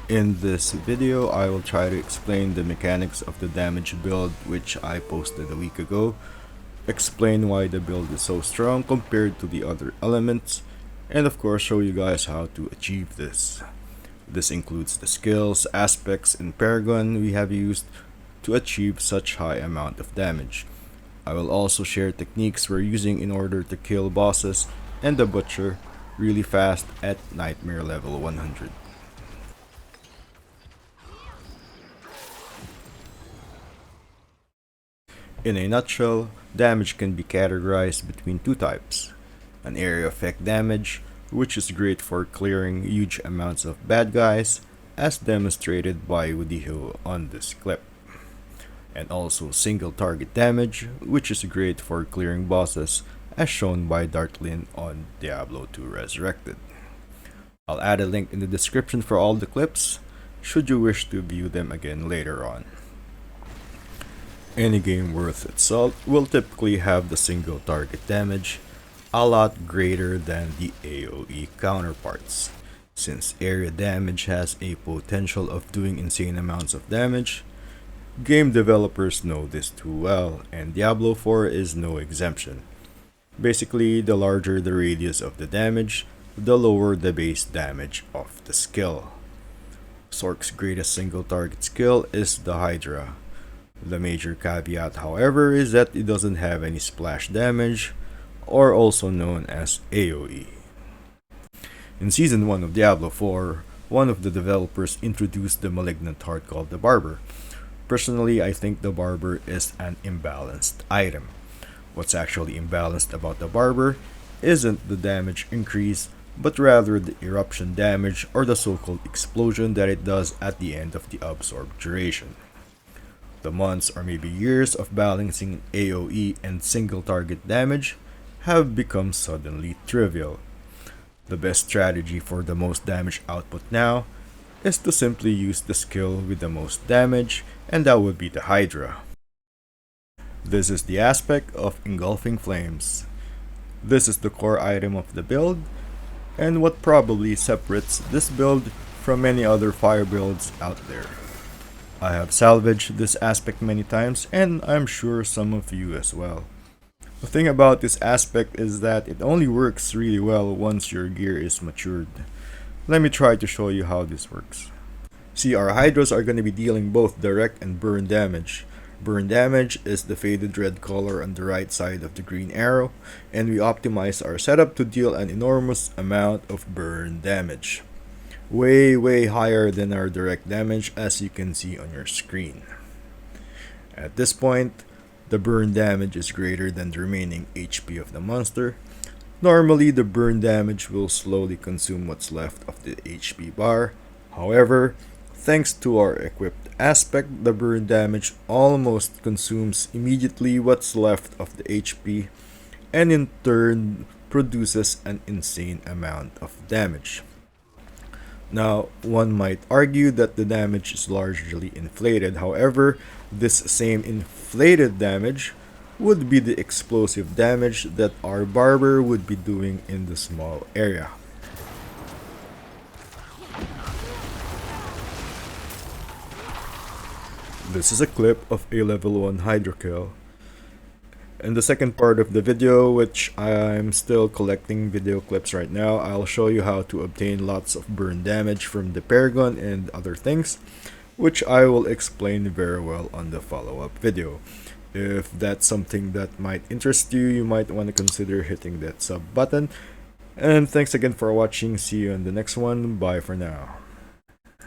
In this video, I will try to explain the mechanics of the damage build which I posted a week ago, explain why the build is so strong compared to the other elements, and of course show you guys how to achieve this. This includes the skills, aspects, and paragon we have used to achieve such high amount of damage. I will also share techniques we're using in order to kill bosses and the butcher really fast at nightmare level 100. In a nutshell, damage can be categorized between two types. An area effect damage, which is great for clearing huge amounts of bad guys, as demonstrated by Wudijo on this clip. And also single target damage, which is great for clearing bosses, as shown by Dartlin on Diablo 2 Resurrected. I'll add a link in the description for all the clips, should you wish to view them again later on. Any game worth its salt will typically have the single target damage a lot greater than the AoE counterparts. Since area damage has a potential of doing insane amounts of damage, game developers know this too well, and Diablo 4 is no exemption. Basically, the larger the radius of the damage, the lower the base damage of the skill. Sorc's greatest single target skill is the Hydra. The major caveat, however, is that it doesn't have any splash damage, or also known as AoE. In Season 1 of Diablo 4, one of the developers introduced the malignant heart called the Barber. Personally, I think the Barber is an imbalanced item. What's actually imbalanced about the Barber isn't the damage increase, but rather the eruption damage or the so-called explosion that it does at the end of the absorbed duration. The months or maybe years of balancing AoE and single target damage have become suddenly trivial. The best strategy for the most damage output now is to simply use the skill with the most damage, and that would be the Hydra. This is the aspect of engulfing flames. This is the core item of the build, and what probably separates this build from many other fire builds out there. I have salvaged this aspect many times, and I'm sure some of you as well. The thing about this aspect is that it only works really well once your gear is matured. Let me try to show you how this works. See, our Hydras are going to be dealing both direct and burn damage. Burn damage is the faded red color on the right side of the green arrow, and we optimize our setup to deal an enormous amount of burn damage. Way higher than our direct damage, as you can see on your screen. At this point, the burn damage is greater than the remaining HP of the monster. Normally, the burn damage will slowly consume what's left of the HP bar. However, thanks to our equipped aspect, the burn damage almost consumes immediately what's left of the HP, and in turn produces an insane amount of damage. Now, one might argue that the damage is largely inflated. However, this same inflated damage would be the explosive damage that our Barber would be doing in the small area. This is a clip of a level 1 Hydra kill. In the second part of the video, which I'm still collecting video clips right now, I'll show you how to obtain lots of burn damage from the paragon and other things, which I will explain very well on the follow-up video. If that's something that might interest you, you might want to consider hitting that sub button. And thanks again for watching. See you in the next one. Bye for now.